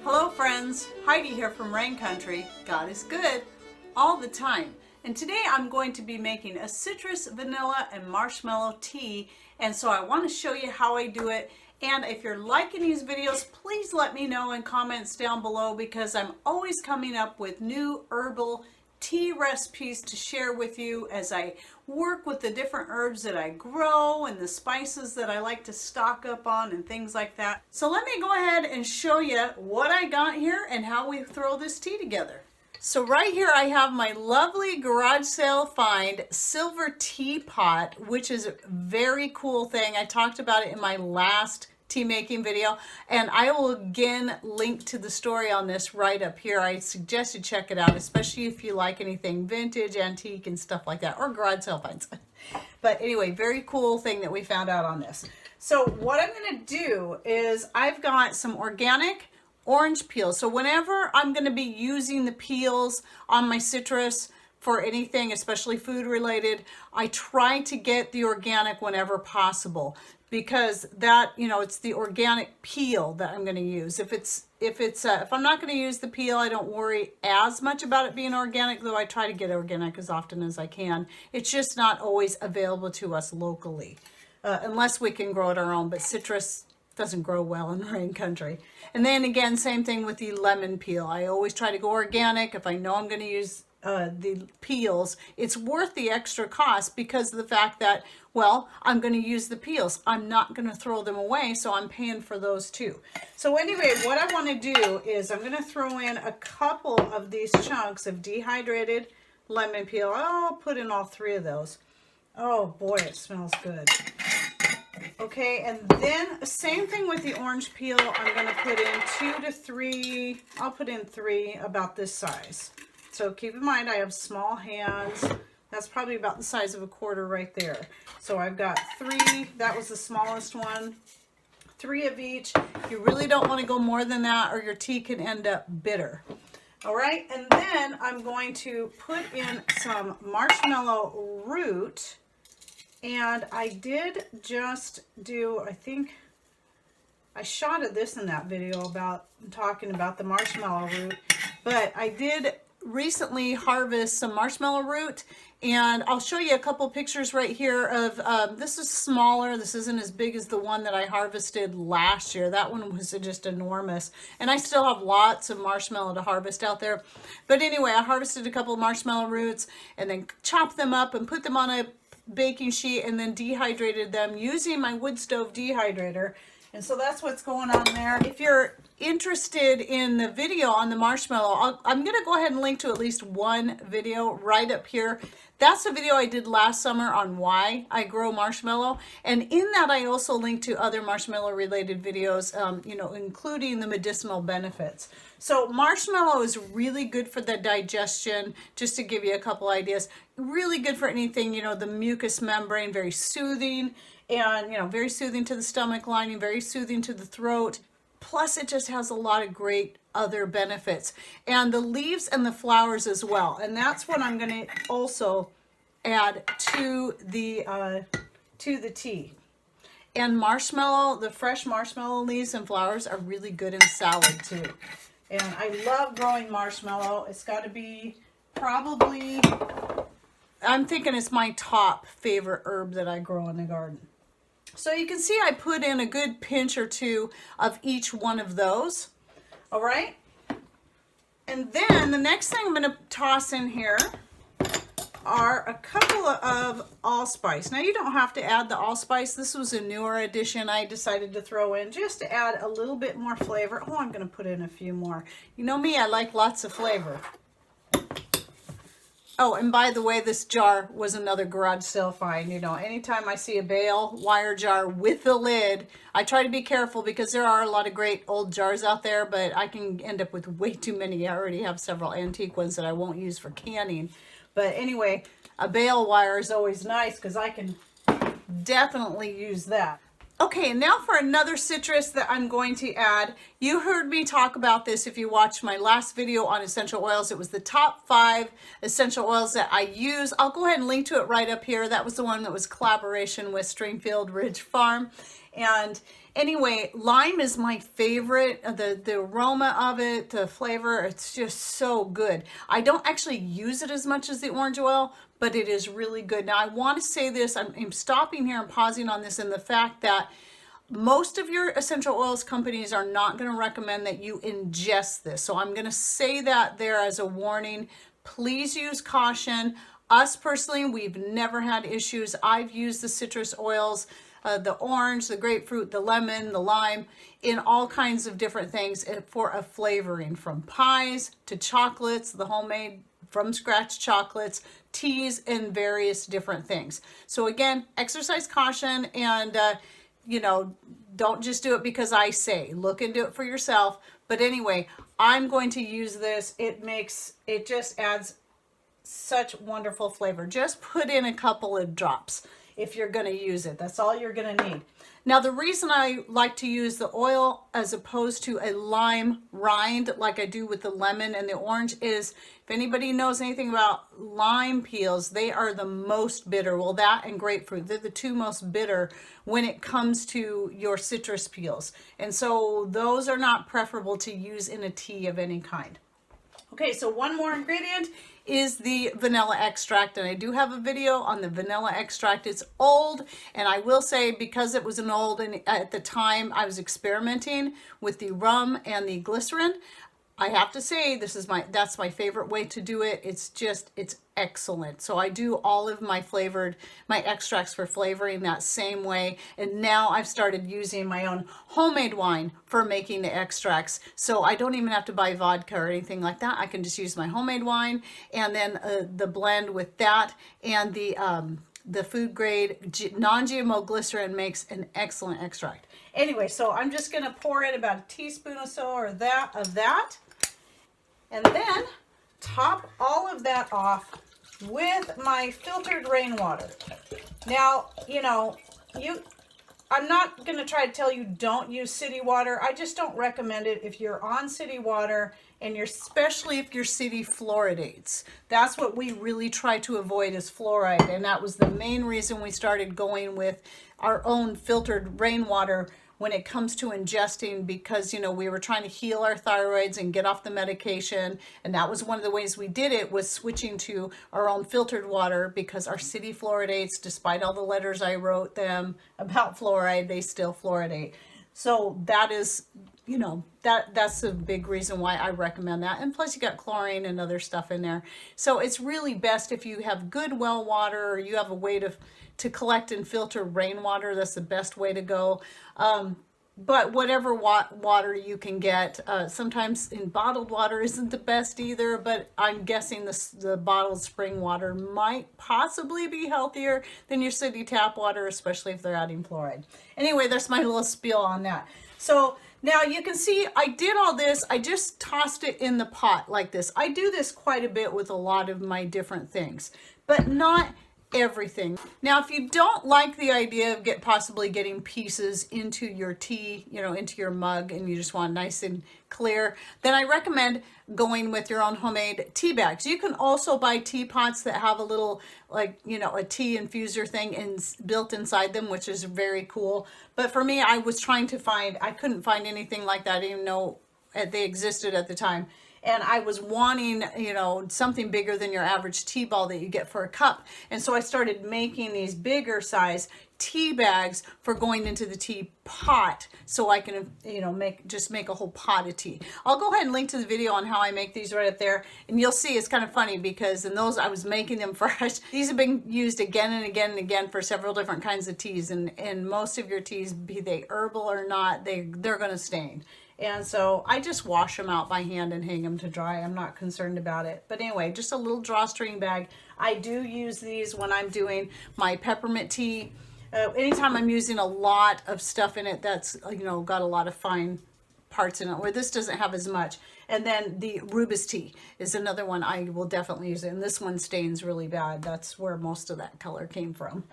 Hello friends, Heidi here from Rain Country. God is good all the time. And today I'm going to be making a citrus, vanilla, and marshmallow tea. And so I want to show you how I do it. And if you're liking these videos, please let me know in comments down below because I'm always coming up with new herbal tea recipes to share with you as I work with the different herbs that I grow and the spices that I like to stock up on and things like that. So let me go ahead and show you what I got here and how we throw this tea together. So right here I have my lovely garage sale find silver teapot, which is a very cool thing. I talked about it in my last tea making video, and I will again link to the story on this right up here. I suggest you check it out, especially if you like anything vintage, antique, and stuff like that, or garage sale finds. But anyway, very cool thing that we found out on this. So what I'm going to do is I've got some organic orange peels. So whenever I'm going to be using the peels on my citrus for anything, especially food related, I try to get the organic whenever possible, because that, you know, it's the organic peel that I'm going to use. If I'm not going to use the peel, I don't worry as much about it being organic, though I try to get organic as often as I can. It's just not always available to us locally, unless we can grow it our own, but citrus doesn't grow well in Rain Country. And then again, same thing with the lemon peel. I always try to go organic. If I know I'm going to use the peels, it's worth the extra cost because of the fact that, well, I'm going to use the peels. I'm not going to throw them away, so I'm paying for those too. So anyway, what I want to do is I'm going to throw in a couple of these chunks of dehydrated lemon peel. I'll put in all three of those. Oh boy, it smells good. Okay, and then same thing with the orange peel. I'm going to put in 2 to 3. I'll put in 3 about this size. So keep in mind I have small hands. That's probably about the size of a quarter right there. So I've got 3. That was the smallest one. 3 of each. You really don't want to go more than that or your tea can end up bitter. All right, and then I'm going to put in some marshmallow root. And I did just do, I think I shotted this in that video about talking about the marshmallow root, but I did recently harvest some marshmallow root, and I'll show you a couple pictures right here of, this is smaller. This isn't as big as the one that I harvested last year. That one was just enormous, and I still have lots of marshmallow to harvest out there. But anyway, I harvested a couple of marshmallow roots and then chopped them up and put them on a baking sheet and then dehydrated them using my wood stove dehydrator. And so that's what's going on there. If you're interested in the video on the marshmallow, I'm going to go ahead and link to at least one video right up here. That's a video I did last summer on why I grow marshmallow. And in that, I also link to other marshmallow related videos, you know, including the medicinal benefits. So marshmallow is really good for the digestion, just to give you a couple ideas. Really good for anything, you know, the mucous membrane, very soothing, and, you know, very soothing to the stomach lining, very soothing to the throat. Plus, it just has a lot of great other benefits. And the leaves and the flowers as well. And that's what I'm going to also add to the tea. And marshmallow, the fresh marshmallow leaves and flowers are really good in salad too. And I love growing marshmallow. It's got to be probably, I'm thinking it's my top favorite herb that I grow in the garden. So you can see I put in a good pinch or 2 of each one of those. All right. And then the next thing I'm going to toss in here are a couple of allspice. Now you don't have to add the allspice. This was a newer addition I decided to throw in just to add a little bit more flavor. Oh, I'm going to put in a few more. You know me, I like lots of flavor. Oh, and by the way, this jar was another garage sale find. You know, anytime I see a bale wire jar with the lid, I try to be careful because there are a lot of great old jars out there, but I can end up with way too many. I already have several antique ones that I won't use for canning. But anyway, a bale wire is always nice because I can definitely use that. Okay, and now for another citrus that I'm going to add. You heard me talk about this if you watched my last video on essential oils. It was the top 5 essential oils that I use. I'll go ahead and link to it right up here. That was the one that was collaboration with Stringfield Ridge Farm. And anyway, lime is my favorite. The aroma of it, the flavor, it's just so good. I don't actually use it as much as the orange oil, but it is really good. Now I want to say this, I'm stopping here and pausing on this, in the fact that most of your essential oils companies are not going to recommend that you ingest this. So I'm going to say that there as a warning. Please use caution. Us personally, we've never had issues. I've used the citrus oils, the orange, the grapefruit, the lemon, the lime, in all kinds of different things for a flavoring, from pies to chocolates, the homemade from scratch chocolates, teas, and various different things. So again, exercise caution, and you know, don't just do it because I say. Look and do it for yourself. But anyway, I'm going to use this. It just adds such wonderful flavor. Just put in a couple of drops if you're going to use it. That's all you're going to need. Now, the reason I like to use the oil as opposed to a lime rind like I do with the lemon and the orange is, if anybody knows anything about lime peels, they are the most bitter. Well, that and grapefruit, they're the two most bitter when it comes to your citrus peels. And so those are not preferable to use in a tea of any kind. Okay, so one more ingredient is the vanilla extract, and I do have a video on the vanilla extract. It's old, and I will say, because it was an old, and at the time I was experimenting with the rum and the glycerin, I have to say that's my favorite way to do it. It's excellent. So I do all of my extracts for flavoring that same way. And now I've started using my own homemade wine for making the extracts. So I don't even have to buy vodka or anything like that. I can just use my homemade wine, and then the blend with that and the food grade non-GMO glycerin makes an excellent extract. Anyway, so I'm just going to pour in about a teaspoon or so of that. And then top all of that off with my filtered rainwater. Now, you know, I'm not going to try to tell you don't use city water. I just don't recommend it if you're on city water, and especially if your city fluoridates. That's what we really try to avoid, is fluoride. And that was the main reason we started going with our own filtered rainwater when it comes to ingesting, because, you know, we were trying to heal our thyroids and get off the medication. And that was one of the ways we did it, was switching to our own filtered water, because our city fluoridates, despite all the letters I wrote them about fluoride, they still fluoridate. So that is, you know, that's a big reason why I recommend that. And plus you got chlorine and other stuff in there. So it's really best if you have good well water, or you have a way to collect and filter rainwater. That's the best way to go. But whatever water you can get, sometimes in bottled water isn't the best either, but I'm guessing the bottled spring water might possibly be healthier than your city tap water, especially if they're adding fluoride. Anyway, that's my little spiel on that. So now you can see I did all this. I just tossed it in the pot like this. I do this quite a bit with a lot of my different things, but not everything. Now, if you don't like the idea of possibly getting pieces into your tea, you know, into your mug, and you just want nice and clear, then I recommend going with your own homemade tea bags. You can also buy teapots that have a little, like, you know, a tea infuser thing built inside them, which is very cool. But for me, I couldn't find anything like that, even though they existed at the time. And I was wanting, you know, something bigger than your average tea ball that you get for a cup. And so I started making these bigger size tea bags for going into the tea pot, so I can, you know, make a whole pot of tea. I'll go ahead and link to the video on how I make these right up there, and you'll see it's kind of funny, because in those I was making them fresh. These have been used again and again and again for several different kinds of teas, and most of your teas, be they herbal or not, they're going to stain. And so I just wash them out by hand and hang them to dry. I'm not concerned about it. But anyway, just a little drawstring bag. I do use these when I'm doing my peppermint tea. Anytime I'm using a lot of stuff in it that's, you know, got a lot of fine parts in it, where this doesn't have as much. And then the rooibos tea is another one I will definitely use. And this one stains really bad. That's where most of that color came from.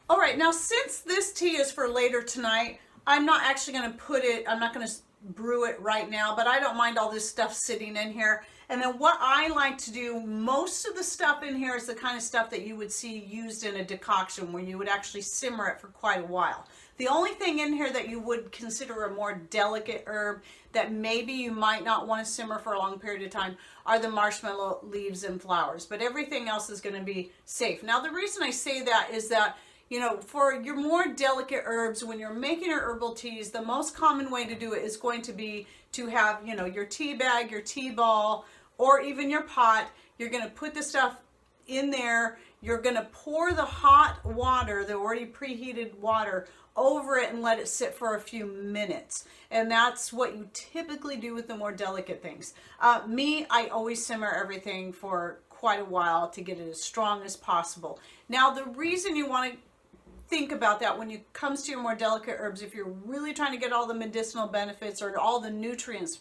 All right, now since this tea is for later tonight, I'm not actually going to I'm not going to brew it right now, but I don't mind all this stuff sitting in here. And then what I like to do, most of the stuff in here is the kind of stuff that you would see used in a decoction, where you would actually simmer it for quite a while. The only thing in here that you would consider a more delicate herb that maybe you might not want to simmer for a long period of time are the marshmallow leaves and flowers, but everything else is going to be safe. Now, the reason I say that is that, you know, for your more delicate herbs, when you're making your herbal teas, the most common way to do it is going to be to have, you know, your tea bag, your tea ball, or even your pot. You're going to put the stuff in there. You're going to pour the hot water, the already preheated water, over it and let it sit for a few minutes. And that's what you typically do with the more delicate things. I always simmer everything for quite a while to get it as strong as possible. Now, the reason you want to think about that when it comes to your more delicate herbs, if you're really trying to get all the medicinal benefits or all the nutrients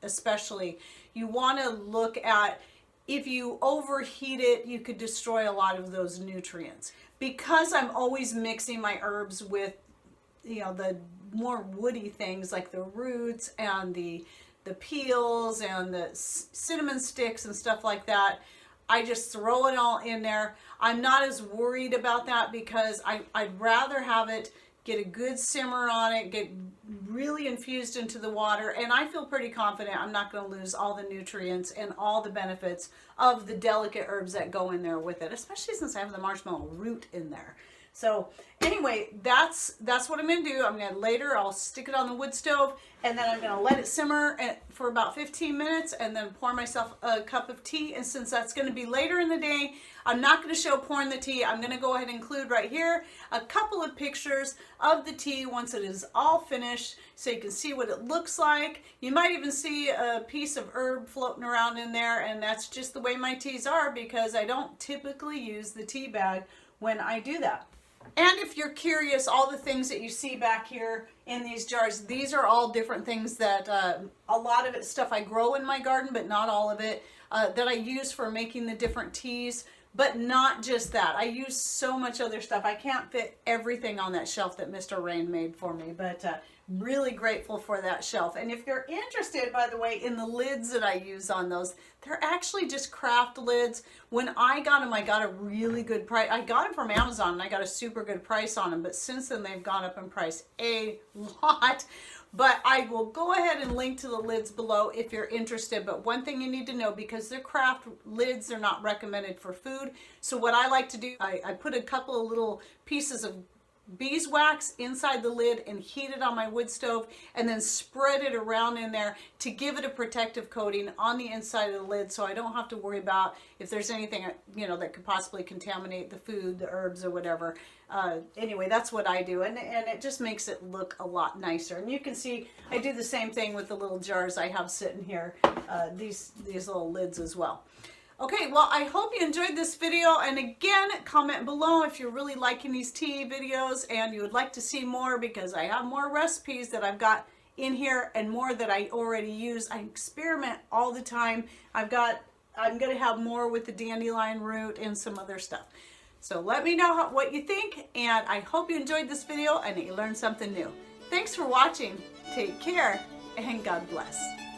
especially, you want to look at, if you overheat it, you could destroy a lot of those nutrients. Because I'm always mixing my herbs with, you know, the more woody things like the roots and the peels and the cinnamon sticks and stuff like that, I just throw it all in there. I'm not as worried about that because I'd rather have it get a good simmer on it, get really infused into the water, and I feel pretty confident I'm not going to lose all the nutrients and all the benefits of the delicate herbs that go in there with it, especially since I have the marshmallow root in there. So anyway, that's what I'm going to do. I'm going to later, I'll stick it on the wood stove, and then I'm going to let it simmer for about 15 minutes and then pour myself a cup of tea. And since that's going to be later in the day, I'm not going to show pouring the tea. I'm going to go ahead and include right here a couple of pictures of the tea once it is all finished so you can see what it looks like. You might even see a piece of herb floating around in there, and that's just the way my teas are because I don't typically use the tea bag when I do that. And if you're curious, all the things that you see back here in these jars, these are all different things that, a lot of it stuff I grow in my garden, but not all of it, that I use for making the different teas. But not just that. I use so much other stuff. I can't fit everything on that shelf that Mr. Rain made for me, but really grateful for that shelf. And if you're interested, by the way, in the lids that I use on those, they're actually just craft lids. When I got them, I got a really good price. I got them from Amazon and I got a super good price on them, but since then they've gone up in price a lot. But I will go ahead and link to the lids below if you're interested. But one thing you need to know, because they're craft lids, they're not recommended for food. So what I like to do, I put a couple of little pieces of beeswax inside the lid and heat it on my wood stove and then spread it around in there to give it a protective coating on the inside of the lid, so I don't have to worry about if there's anything, you know, that could possibly contaminate the food, the herbs or whatever. Anyway, that's what I do, and it just makes it look a lot nicer. And you can see I do the same thing with the little jars I have sitting here, these little lids as well. Okay, well, I hope you enjoyed this video, and again, comment below if you're really liking these tea videos and you would like to see more, because I have more recipes that I've got in here and more that I already use. I experiment all the time. I'm going to have more with the dandelion root and some other stuff. So let me know what you think, and I hope you enjoyed this video and that you learned something new. Thanks for watching. Take care, and God bless.